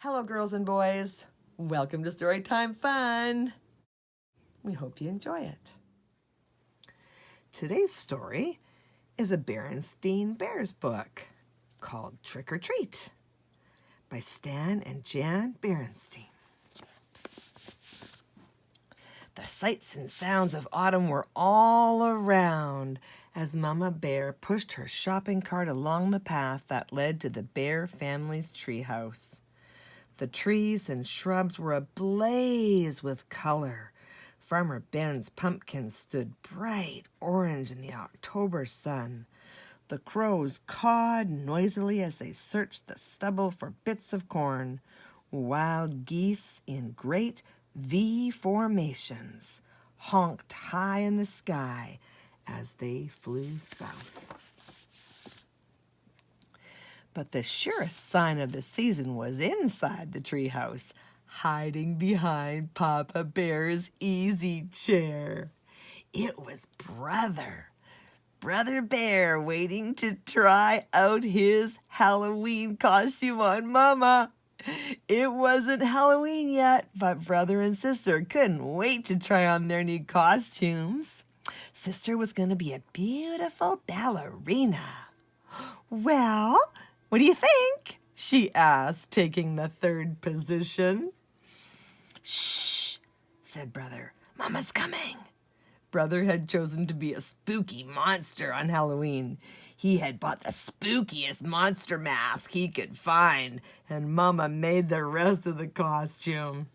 Hello, girls and boys. Welcome to Storytime Fun. We hope you enjoy it. Today's story is a Berenstain Bears book called Trick or Treat by Stan and Jan Berenstain. The sights and sounds of autumn were all around as Mama Bear pushed her shopping cart along the path that led to the Bear family's treehouse. The trees and shrubs were ablaze with color. Farmer Ben's pumpkins stood bright orange in the October sun. The crows cawed noisily as they searched the stubble for bits of corn. Wild geese in great V formations honked high in the sky as they flew south. But the surest sign of the season was inside the treehouse, hiding behind Papa Bear's easy chair. It was Brother Bear, waiting to try out his Halloween costume on Mama. It wasn't Halloween yet, but brother and sister couldn't wait to try on their new costumes. Sister was going to be a beautiful ballerina. Well, what do you think? She asked, taking the third position. Shh, said Brother. Mama's coming. Brother had chosen to be a spooky monster on Halloween. He had bought the spookiest monster mask he could find, and Mama made the rest of the costume.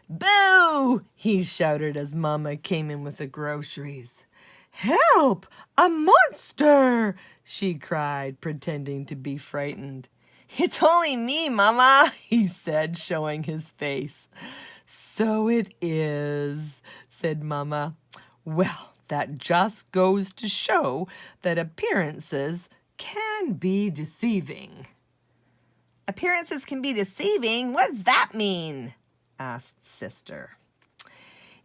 Boo! He shouted as Mama came in with the groceries. Help! A monster! She cried, pretending to be frightened. It's only me, Mama, he said, showing his face. So it is, said Mama. Well, that just goes to show that appearances can be deceiving. Appearances can be deceiving? What's that mean? Asked Sister.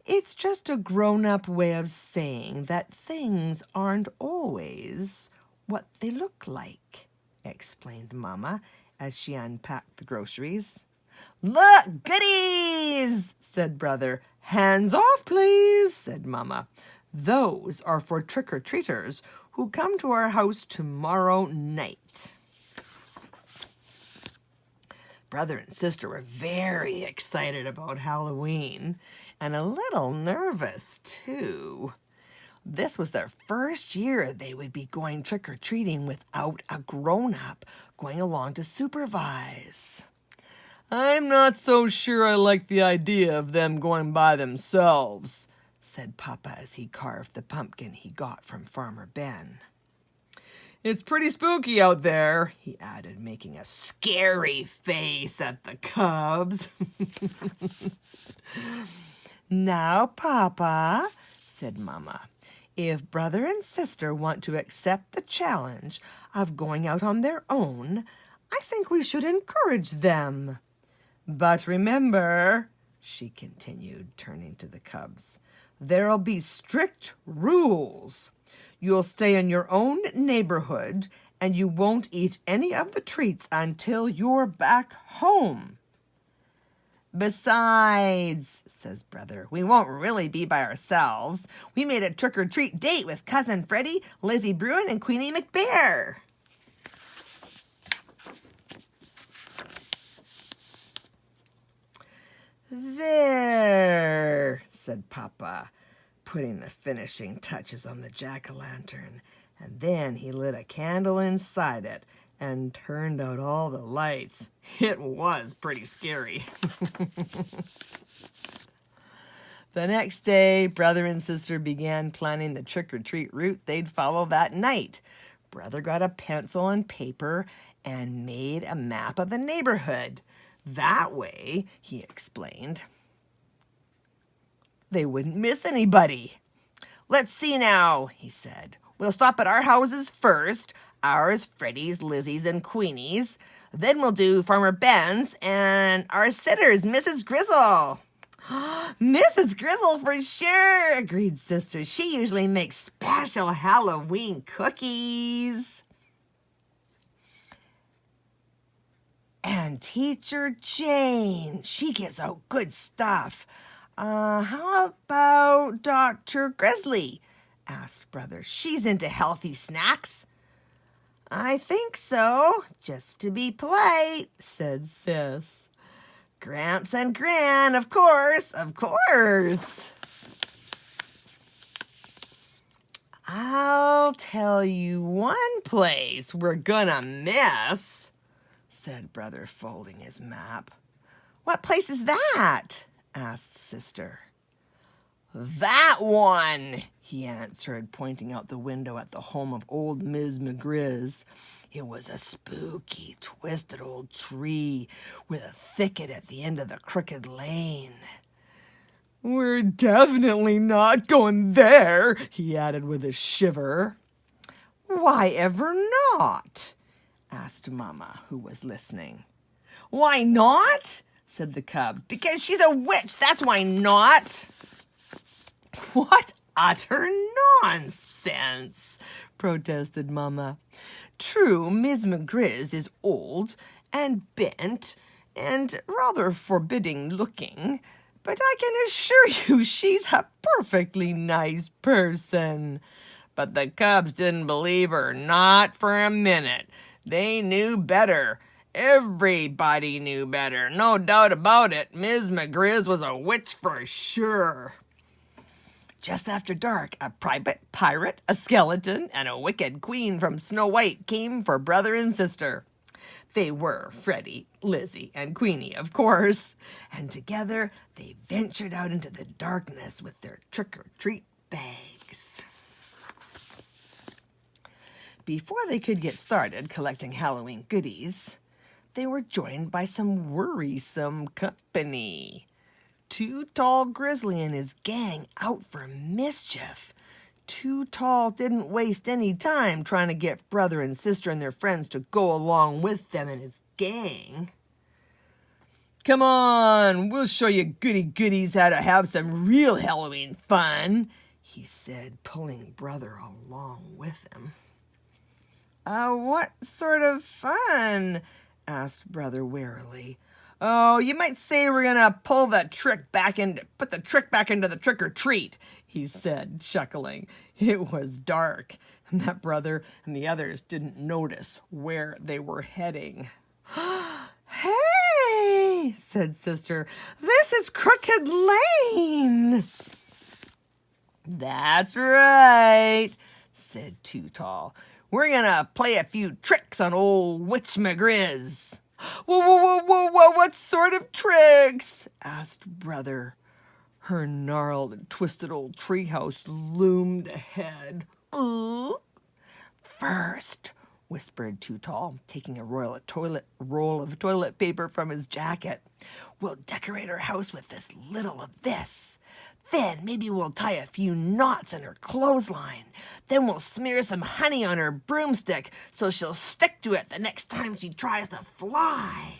It's just a grown-up way of saying that things aren't always what they look like, explained Mama as she unpacked the groceries. Look, goodies, said Brother. Hands off, please, said Mama. Those are for trick-or-treaters who come to our house tomorrow night. Brother and sister were very excited about Halloween and a little nervous, too. This was their first year they would be going trick-or-treating without a grown-up going along to supervise. I'm not so sure I like the idea of them going by themselves, said Papa as he carved the pumpkin he got from Farmer Ben. It's pretty spooky out there, he added, making a scary face at the cubs. Now, Papa, said Mama, if Brother and Sister want to accept the challenge of going out on their own, I think we should encourage them. But remember, she continued, turning to the cubs, there'll be strict rules. You'll stay in your own neighborhood, and you won't eat any of the treats until you're back home. Besides, says Brother, we won't really be by ourselves. We made a trick-or-treat date with Cousin Freddie, Lizzie Bruin, and Queenie McBear. There, said Papa, putting the finishing touches on the jack-o'-lantern, and then he lit a candle inside it and turned out all the lights. It was pretty scary. The next day, Brother and Sister began planning the trick-or-treat route they'd follow that night. Brother got a pencil and paper and made a map of the neighborhood. That way, he explained, they wouldn't miss anybody. Let's see now, he said. We'll stop at our houses first. Ours, Freddie's, Lizzie's, and Queenie's. Then we'll do Farmer Ben's and our sitters, Mrs. Grizzle. Mrs. Grizzle for sure, agreed Sister. She usually makes special Halloween cookies. And Teacher Jane, she gives out good stuff. How about Dr. Grizzly? Asked Brother. She's into healthy snacks. I think so, just to be polite, said Sis. Gramps and Gran, of course, of course. I'll tell you one place we're gonna miss, said Brother, folding his map. What place is that? Asked Sister. That one, he answered, pointing out the window at the home of old Ms. McGriz. It was a spooky, twisted old tree with a thicket at the end of the crooked lane. We're definitely not going there, he added with a shiver. Why ever not? Asked Mama, who was listening. Why not? Said the cubs. Because she's a witch, that's why not. What utter nonsense, protested Mama. True, Miss McGriz is old and bent and rather forbidding looking, but I can assure you she's a perfectly nice person. But the cubs didn't believe her, not for a minute. They knew better. Everybody knew better, no doubt about it. Miss McGriz was a witch for sure. Just after dark, a private pirate, a skeleton, and a wicked queen from Snow White came for Brother and Sister. They were Freddie, Lizzie, and Queenie, of course, and together they ventured out into the darkness with their trick-or-treat bags. Before they could get started collecting Halloween goodies, they were joined by some worrisome company. Too Tall Grizzly and his gang out for mischief. Too Tall didn't waste any time trying to get Brother and Sister and their friends to go along with them and his gang. Come on, we'll show you goodies how to have some real Halloween fun, he said, pulling Brother along with him. What sort of fun? Asked Brother warily. Oh, you might say we're gonna put the trick back into the trick-or-treat, he said, chuckling. It was dark, and that Brother and the others didn't notice where they were heading. Hey, said Sister, this is Crooked Lane. That's right, said Too Tall. We're gonna play a few tricks on old Witch McGriz. Whoa, what sort of tricks? Asked Brother. Her gnarled and twisted old treehouse loomed ahead. First, whispered Too Tall, taking a roll of toilet paper from his jacket. We'll decorate our house with this little of this. Then maybe we'll tie a few knots in her clothesline. Then we'll smear some honey on her broomstick so she'll stick to it the next time she tries to fly.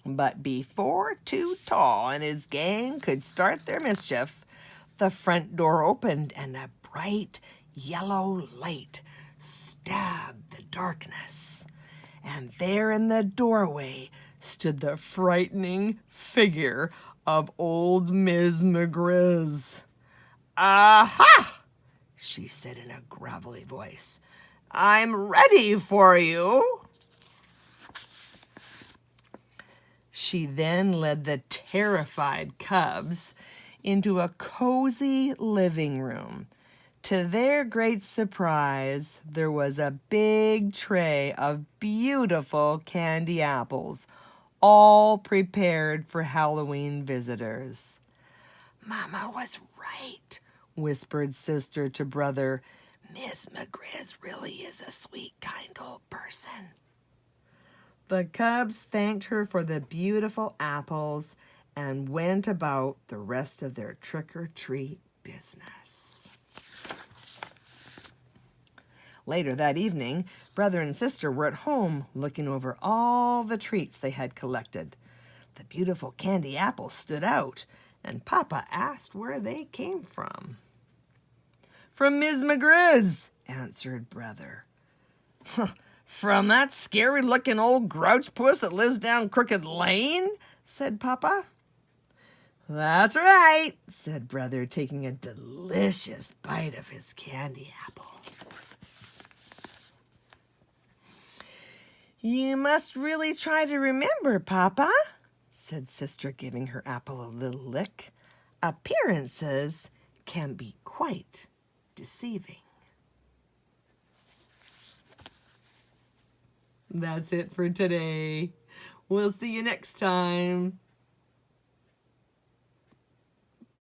But before Too Tall and his gang could start their mischief, the front door opened and a bright yellow light stabbed the darkness. And there in the doorway stood the frightening figure of old Ms. McGriz. Aha! She said in a gravelly voice. I'm ready for you. She then led the terrified cubs into a cozy living room. To their great surprise, there was a big tray of beautiful candy apples, all prepared for Halloween visitors. Mama was right, whispered Sister to Brother. Miss McGriz really is a sweet, kind old person. The cubs thanked her for the beautiful apples and went about the rest of their trick-or-treat business. Later that evening, Brother and Sister were at home looking over all the treats they had collected. The beautiful candy apples stood out, and Papa asked where they came from. From Ms. McGriz, answered Brother. From that scary-looking old grouch puss that lives down Crooked Lane? Said Papa. That's right, said Brother, taking a delicious bite of his candy apple. You must really try to remember, Papa, said Sister, giving her apple a little lick. Appearances can be quite deceiving. That's it for today. We'll see you next time.